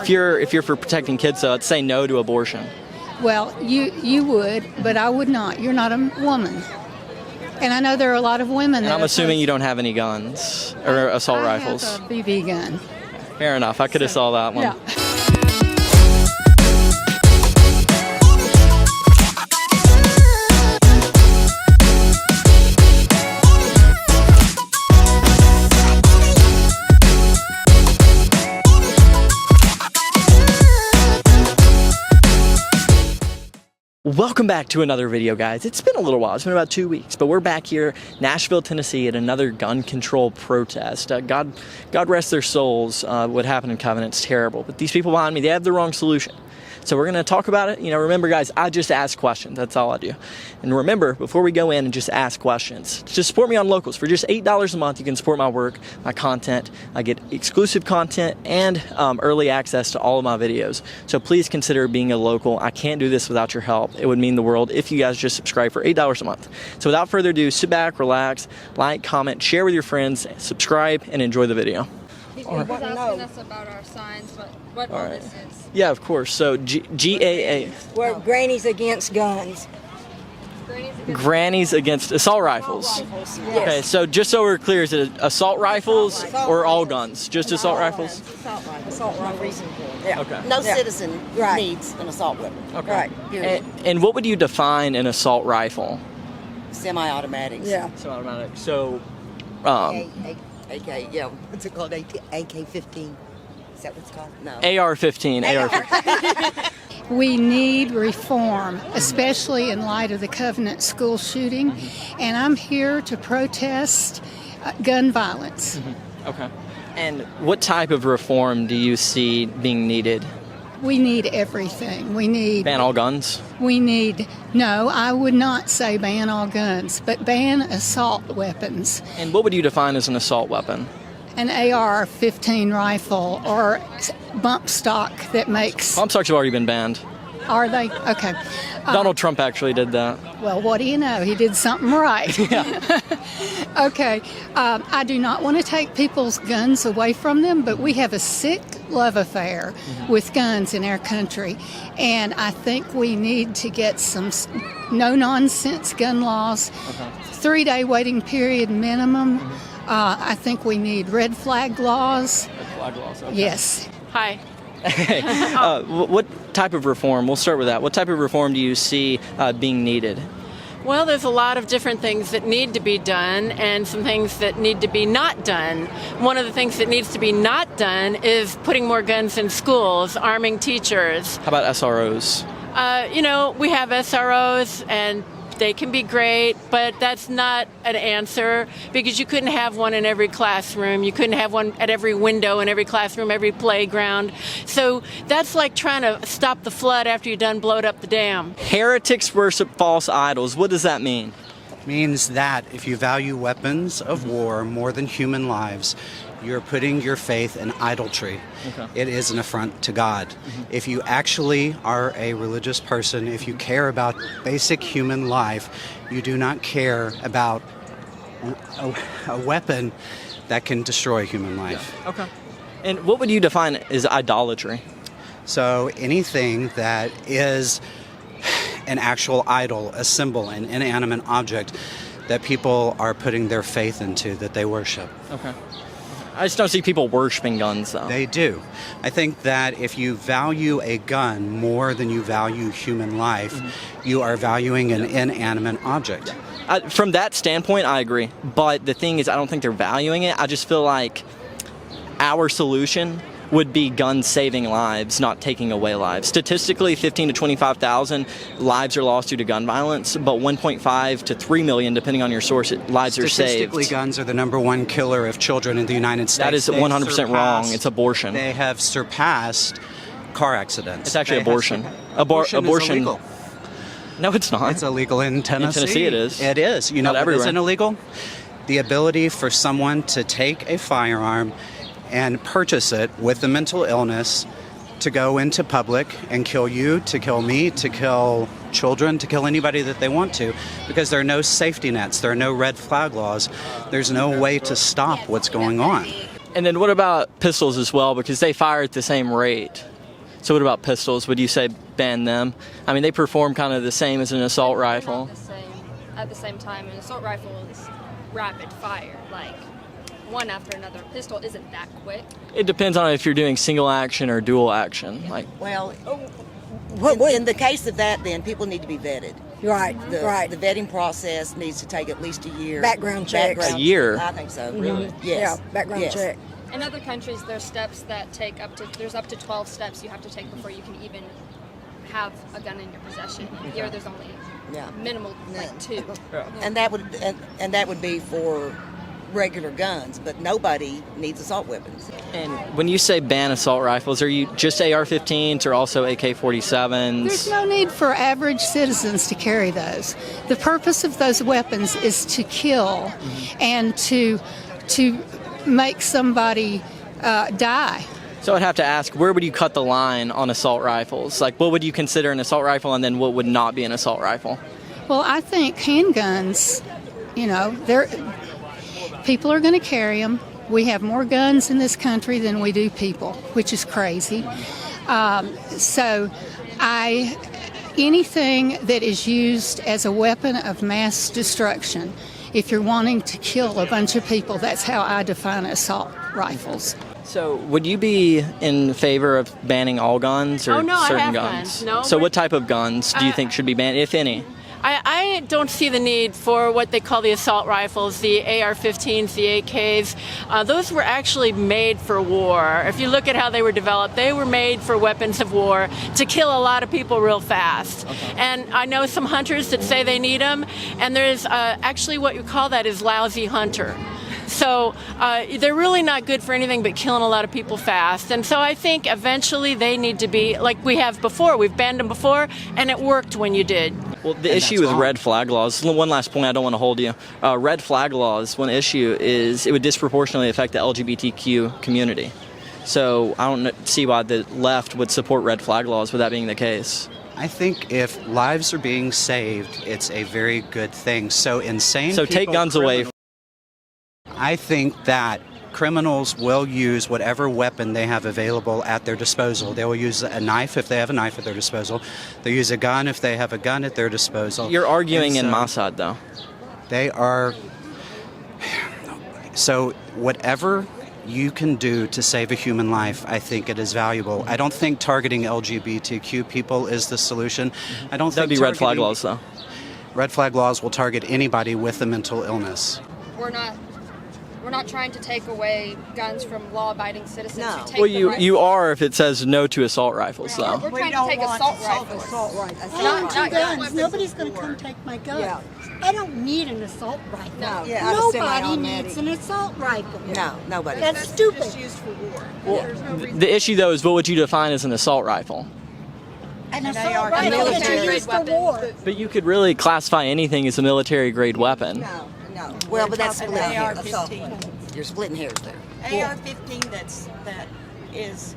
If you're for protecting kids, though, let's say no to abortion. Well, you would, but I would not. You're not a woman. And I know there are a lot of women that I'm assuming you don't have any guns or assault rifles. I have a BB gun. Fair enough. I could have saw that one. Yeah. Welcome back to another video, guys. It's been a little while. It's been about 2 weeks, but we're back here, Nashville, Tennessee, at another gun control protest. God rest their souls. What happened in Covenant's terrible, but these people behind me, they have the wrong solution. So we're going to talk about it. Remember, guys, I just ask questions. That's all I do. And remember, before we go in and just ask questions, just support me on Locals. For just $8 a month, you can support my work, my content. I get exclusive content and early access to all of my videos. So please consider being a local. I can't do this without your help. It would mean the world if you guys just subscribe for $8 a month. So without further ado, sit back, relax, like, comment, share with your friends, subscribe, and enjoy the video. People was asking us about our signs, what all this is. Yeah, of course. So GAA. We're grannies against guns. Grannies against assault rifles. Yes. Okay, so just so we're clear, is it assault rifles or all guns? Just assault rifles? Assault rifles. Yeah. Okay. No citizen needs an assault weapon. Okay. Right. Period. And what would you define an assault rifle? Semi-automatics. Yeah. Semi-automatic. So, AK, yeah. What's it called? AK-15. Is that what it's called? No. AR-15. AR-15. We need reform, especially in light of the Covenant school shooting. And I'm here to protest gun violence. Okay. And what type of reform do you see being needed? We need everything. We need... Ban all guns? No, I would not say ban all guns, but ban assault weapons. And what would you define as an assault weapon? An AR-15 rifle or bump stock that makes... Bump stocks have already been banned. Are they? Okay. Donald Trump actually did that. Well, what do you know? He did something right. Yeah. Okay. I do not want to take people's guns away from them, but we have a sick love affair with guns in our country. And I think we need to get some no-nonsense gun laws, 3-day waiting period minimum. I think we need red flag laws. Red flag laws, okay. Yes. Hi. Hey, what type of reform? We'll start with that. What type of reform do you see being needed? Well, there's a lot of different things that need to be done and some things that need to be not done. One of the things that needs to be not done is putting more guns in schools, arming teachers. How about SROs? We have SROs and they can be great, but that's not an answer because you couldn't have one in every classroom. You couldn't have one at every window in every classroom, every playground. So that's like trying to stop the flood after you've done blowed up the dam. Heretics worship false idols. What does that mean? It means that if you value weapons of war more than human lives, you're putting your faith in idolatry. Okay. It is an affront to God. If you actually are a religious person, if you care about basic human life, you do not care about a weapon that can destroy human life. Yeah. Okay. And what would you define as idolatry? So anything that is an actual idol, a symbol, an inanimate object that people are putting their faith into, that they worship. Okay. I just don't see people worshiping guns, though. They do. I think that if you value a gun more than you value human life, you are valuing an inanimate object. From that standpoint, I agree. But the thing is, I don't think they're valuing it. I just feel like our solution would be guns saving lives, not taking away lives. Statistically, 15 to 25,000 lives are lost due to gun violence, but 1.5 to 3 million, depending on your source, lives are saved. Statistically, guns are the #1 killer of children in the United States. That is 100% wrong. It's abortion. They have surpassed car accidents. It's actually abortion. Abortion is illegal. No, it's not. It's illegal in Tennessee. In Tennessee, it is. It is. You know what isn't illegal? The ability for someone to take a firearm and purchase it with a mental illness to go into public and kill you, to kill me, to kill children, to kill anybody that they want to, because there are no safety nets, there are no red flag laws, there's no way to stop what's going on. And then what about pistols as well, because they fire at the same rate? So what about pistols? Would you say ban them? I mean, they perform kind of the same as an assault They're rifle. not the same. At the same time, an assault rifle is rapid fire, like one after another. A pistol isn't that quick. It depends on if you're doing single action or dual action. Like, Well, in the case of that, then people need to be vetted. Right, The right. vetting process needs to take at least a year. Background checks. A year? I think so. Really? Yes. Yeah, background Yes. check. In other countries, there's steps that take there's up to 12 steps you have to take before you can even have a gun in your possession. Here, there's only Yeah. minimal, like 2. And that would be for regular guns, but nobody needs assault weapons. and when you say ban assault rifles, are you just AR-15s or also AK-47s? There's no need for average citizens to carry those. The purpose of those weapons is to kill and to make somebody die. So I'd have to ask, where would you cut the line on assault rifles? Like, what would you consider an assault rifle, and then what would not be an assault rifle? Well, I think handguns, people are going to carry them. We have more guns in this country than we do people, which is crazy. Anything that is used as a weapon of mass destruction, if you're wanting to kill a bunch of people, that's how I define assault rifles. So would you be in favor of banning all guns or Oh, no, I certain have guns? guns. No, So we're- what type of guns do you think should be banned, if any? I don't see the need for what they call the assault rifles, the AR-15s, the AKs. Those were actually made for war. If you look at how they were developed, they were made for weapons of war to kill a lot of people real fast. And I know some hunters that say they need them, and there's actually what you call that is lousy hunter. So they're really not good for anything but killing a lot of people fast. And so I think eventually they need to be like we have before. We've banned them before, and it worked when you did. Well, the issue with red flag laws, one last point, I don't want to hold you. Red flag laws, one issue is it would disproportionately affect the LGBTQ community. So I don't see why the left would support red flag laws with that being the case. I think if lives are being saved, it's a very good thing. So insane So take people, guns away. I think that criminals will use whatever weapon they have available at their disposal. They will use a knife if they have a knife at their disposal. They'll use a gun if they have a gun at their disposal. You're arguing And in so my side, though. They are... So whatever you can do to save a human life, I think it is valuable. I don't think targeting LGBTQ people is the solution. I don't That'd think be red flag targeting- laws, though. Red flag laws will target anybody with a mental illness. We're not trying to take away guns from law-abiding citizens No. who take Well, them right. you are if it says no to assault rifles, though. We're trying to take assault rifles. Assault rifles. Not Guns. Nobody's going to come take my gun. Yeah. I don't need an assault rifle. No, yeah, I'd assume Nobody automatic. needs an assault rifle. No, nobody. That's stupid. The issue, though, is what would you define as an assault rifle? An assault rifle is military used for war. But you could really classify anything as a military-grade weapon. No. Well, but that's An splitting hairs. AR-15. You're splitting hairs there. AR-15 that is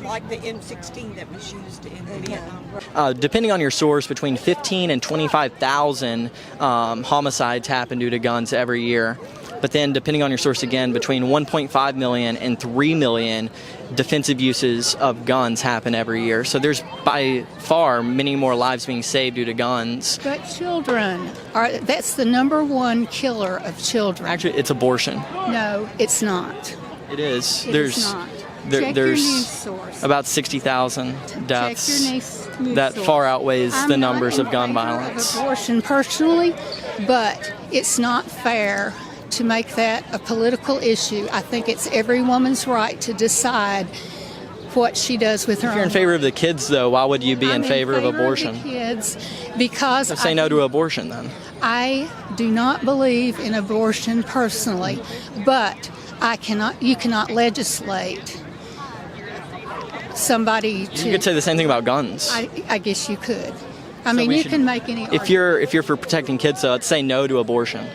like the M16 that was used in Vietnam. Depending on your source, between 15 and 25,000 homicides happen due to guns every year. But then, depending on your source again, between 1.5 million and 3 million defensive uses of guns happen every year. So there's by far many more lives being saved due to guns. But children that's the number one killer of children. Actually, it's abortion. No, it's not. It is. It there's is not. there- Check your there's news source. about 60,000 deaths. Check your news That source. far outweighs I'm the not numbers in of gun favor violence. Of abortion personally, but it's not fair to make that a political issue. I think it's every woman's right to decide what she does with her If you're in own favor of life. the kids, though, why would you be I'm in favor of abortion? the kids because So say no to abortion, then. I do not believe in abortion personally, but you cannot legislate somebody to. You could say the same thing about guns. I guess you could. I mean, we you should- can make any. If you're for protecting kids, though, let's say no to abortion.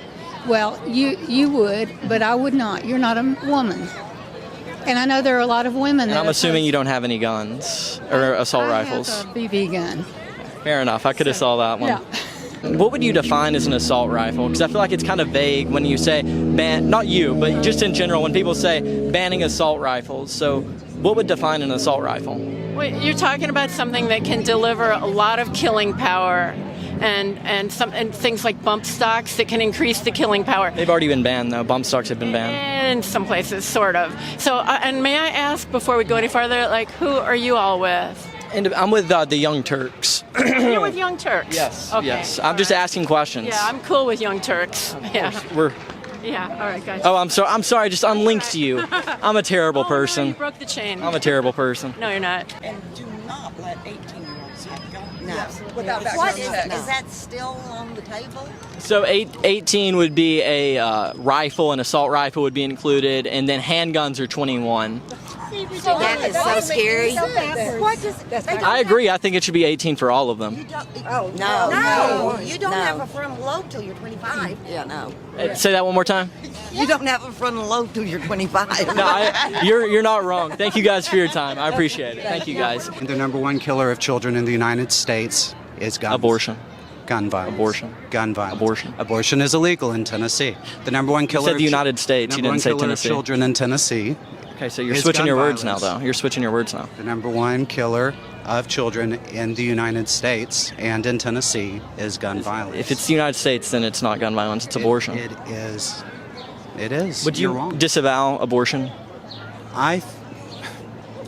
Well, you would, but I would not. You're not a woman, and I know there are a lot of women. And that I'm assuming you don't have any guns or assault rifles. I have a BB gun. Fair enough. I could have saw that one. Yeah. What would you define as an assault rifle? Because I feel like it's kind of vague when you say ban. Not you, but just in general, when people say banning assault rifles. So, what would define an assault rifle? Wait, you're talking about something that can deliver a lot of killing power, and things like bump stocks that can increase the killing power. They've already been banned, though. Bump stocks have been banned. In some places, sort of. So, and may I ask before we go any farther, like, who are you all with? And I'm with the Young Turks. You're with Young Turks. Yes. Okay. Yes. I'm just asking questions. Yeah, I'm cool with Young Turks. Yeah. We're. Yeah. All right, guys. Oh, I'm sorry. I'm sorry. I just unlinked you. I'm a terrible No, person. you broke the chain. I'm a terrible person. No, you're not. And do not let 18-year-olds have guns. No. Without What background check. is that still on the table? So 18 would be a rifle, an assault rifle would be included, and then handguns are 21. That is so scary. What does, I agree. I think it should be 18 for all of them. No. no, you don't No. have a frontal lobe till you're 25. Yeah, no. Say that one more time. You don't have a frontal lobe till you're 25. No, you're not wrong. Thank you guys for your time. I appreciate it. Thank you guys. The number one killer of children in the United States is guns. Abortion. Gun violence. Abortion. Gun violence. Abortion. Abortion is illegal in Tennessee. The number one killer. said the United States. You didn't say Number one killer Tennessee. of children in Tennessee. Okay, so you're is switching gun your words now, violence. though. You're switching your words now. The number one killer of children in the United States and in Tennessee is gun violence. If it's the United States, then it's not gun violence. It's abortion. It is. It is. Would You're you wrong. disavow abortion?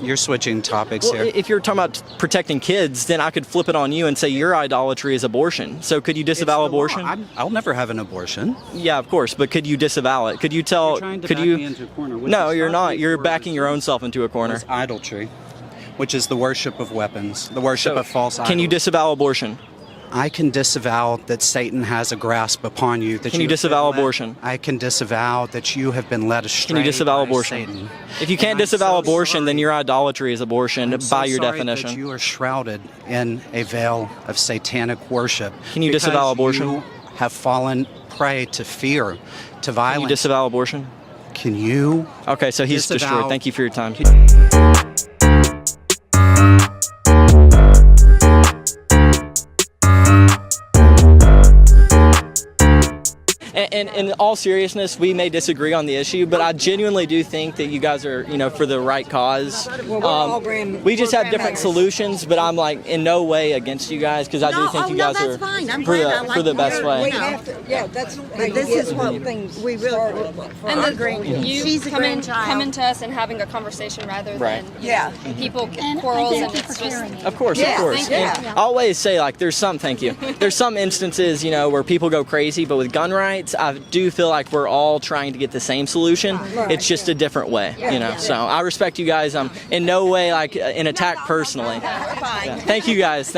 You're switching topics Well, here. if you're talking about protecting kids, then I could flip it on you and say your idolatry is abortion. So could you It's disavow the law. abortion? I'll never have an abortion. Yeah, of course, but could you disavow it? Could you tell? You're trying to could back you? me into a corner. Would No, you you're stop not. me You're for backing your own self into a corner. It's idolatry, which is the worship of weapons, the worship of false idols. Can you disavow abortion? I can disavow that Satan has a grasp upon you. That Can you have been disavow led- abortion? I can disavow that you have been led astray. Can you disavow by abortion? Satan. If you can't And I'm disavow so abortion, then sorry. your idolatry is abortion I'm so by your sorry definition. That you are shrouded in a veil of satanic worship. Can you because disavow abortion? You have fallen prey to fear, to Can violence. you disavow abortion? Can you? Okay, so he's Disavow- destroyed. Thank you for your time. And in all seriousness, we may disagree on the issue, but I genuinely do think that you guys are, for the right cause. We just have different solutions, but I'm like in no way against you guys because I do think you guys are for the best way. This is what things we really And you coming to us and having a conversation rather than people get quarrels and thank you it's for just hearing it. Of course, of course. thank And I always say like there's some instances, where people go crazy, but with gun rights, I do feel like we're all trying to get the same solution. It's just a different way, So I respect you guys. I'm in no way like an attack personally. Yeah. Thank you guys.